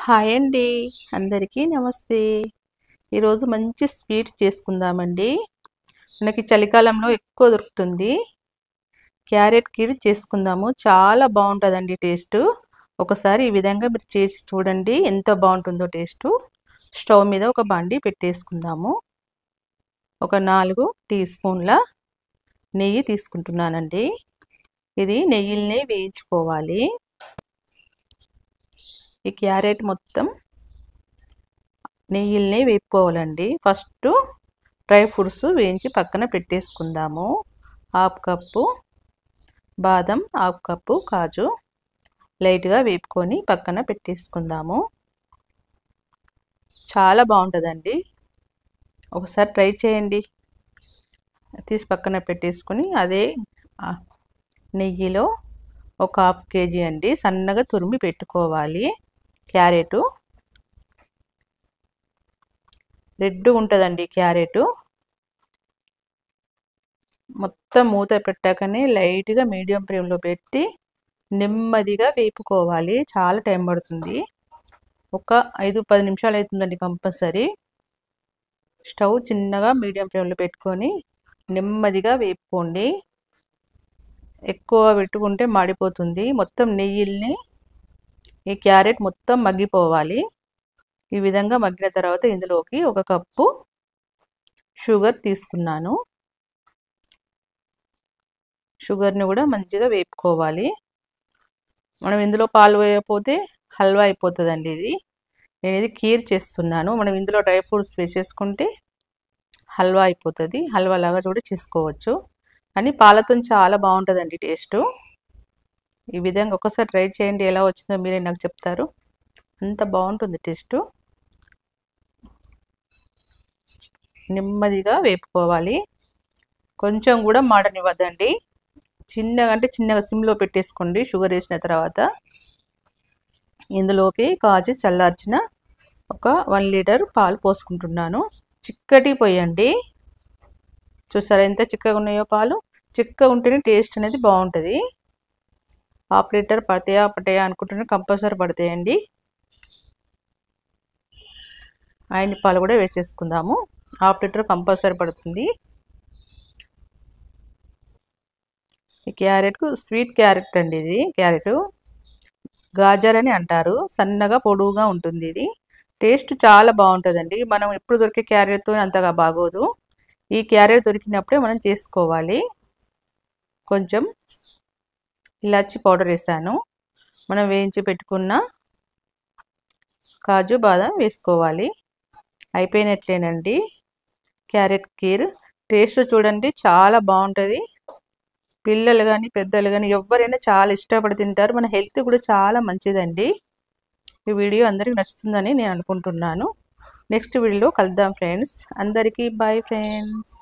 Hi అండి. అందరికీ నమస్తే. ఈరోజు మంచి స్వీట్ చేసుకుందామండి. మనకి చలికాలంలో ఎక్కువ దొరుకుతుంది. క్యారెట్ కీర్ చేసుకుందాము. చాలా బాగుంటుందండి టేస్టు. ఒకసారి ఈ విధంగా మీరు చేసి చూడండి ఎంత బాగుంటుందో టేస్టు. స్టవ్ మీద ఒక బండి పెట్టేసుకుందాము. ఒక 4 టీ స్పూన్ల నెయ్యి తీసుకుంటున్నానండి. ఇది నెయ్యిల్ని వేయించుకోవాలి. ఈ క్యారెట్ మొత్తం నెయ్యిల్ని వేపుకోవాలండి. ఫస్ట్ డ్రై ఫ్రూట్స్ వేయించి పక్కన పెట్టేసుకుందాము. హాఫ్ కప్పు బాదం, హాఫ్ కప్పు కాజు లైట్గా వేపుకొని పక్కన పెట్టేసుకుందాము. చాలా బాగుంటుందండి. ఒకసారి ట్రై చేయండి. తీసి పక్కన పెట్టేసుకొని అదే నెయ్యిలో ఒక హాఫ్ కేజీ అండి సన్నగా తురిమి పెట్టుకోవాలి. క్యారెట్ రెడ్ ఉంటుందండి. క్యారెట్ మొత్తం మూత పెట్టాకనే లైట్గా మీడియం ఫ్లేమ్లో పెట్టి నెమ్మదిగా వేపుకోవాలి. చాలా టైం పడుతుంది. ఒక 5-10 నిమిషాలు అవుతుందండి కంపల్సరీ. స్టవ్ చిన్నగా మీడియం ఫ్లేమ్లో పెట్టుకొని నెమ్మదిగా వేపుకోండి. ఎక్కువ పెట్టుకుంటే మాడిపోతుంది. మొత్తం నెయ్యిల్ని ఈ క్యారెట్ మొత్తం మగ్గిపోవాలి. ఈ విధంగా మగ్గిన తర్వాత ఇందులోకి ఒక కప్పు షుగర్ తీసుకున్నాను. షుగర్ని కూడా మంచిగా వేపుకోవాలి. మనం ఇందులో పాలు వేయకపోతే హల్వా అయిపోతుందండి. నేను ఇది కీర్ చేస్తున్నాను. మనం ఇందులో డ్రై ఫ్రూట్స్ వేసేసుకుంటే హల్వా అయిపోతుంది. హల్వా లాగా కూడా చేసుకోవచ్చు. కానీ పాలతో చాలా బాగుంటుందండి టేస్టు. ఈ విధంగా ఒకసారి ట్రై చేయండి. ఎలా వచ్చిందో మీరే నాకు చెప్తారు. అంత బాగుంటుంది టేస్టు. నెమ్మదిగా వేపుకోవాలి. కొంచెం కూడా మాడనివ్వద్దండి. చిన్నగా సిమ్లో పెట్టేసుకోండి. షుగర్ వేసిన తర్వాత ఇందులోకి కాచి చల్లార్చిన ఒక 1 లీటర్ పాలు పోసుకుంటున్నాను. చిక్కటి పోయండి. చూసారా ఎంత చిక్కగా ఉన్నాయో పాలు. చిక్కగా ఉంటేనే టేస్ట్ అనేది బాగుంటుంది. హాఫ్ లీటర్ పడతాయా అనుకుంటున్నా, కంపల్సరీ పడతాయండి. ఆయన పాలు కూడా వేసేసుకుందాము. హాఫ్ లీటర్ కంపల్సరీ పడుతుంది. ఈ క్యారెట్కు స్వీట్ క్యారెట్ అండి. ఇది క్యారెట్ గాజర్ అని అంటారు. సన్నగా పొడువుగా ఉంటుంది. ఇది టేస్ట్ చాలా బాగుంటుందండి. మనం ఎప్పుడు దొరికే క్యారెట్తో అంతగా బాగోదు. ఈ క్యారెట్ దొరికినప్పుడే మనం చేసుకోవాలి. కొంచెం ఇలాచి పౌడర్ వేసాను. మనం వేయించి పెట్టుకున్న కాజు బాదం వేసుకోవాలి. అయిపోయినట్లేనండి క్యారెట్ కీర్. టేస్ట్ చూడండి చాలా బాగుంటుంది. పిల్లలు కానీ పెద్దలు కానీ ఎవరైనా చాలా ఇష్టపడి తింటారు. మన హెల్త్ కూడా చాలా మంచిదండి. ఈ వీడియో అందరికీ నచ్చుతుందని నేను అనుకుంటున్నాను. నెక్స్ట్ వీడియోలో కలుద్దాం ఫ్రెండ్స్. అందరికీ బాయ్ ఫ్రెండ్స్.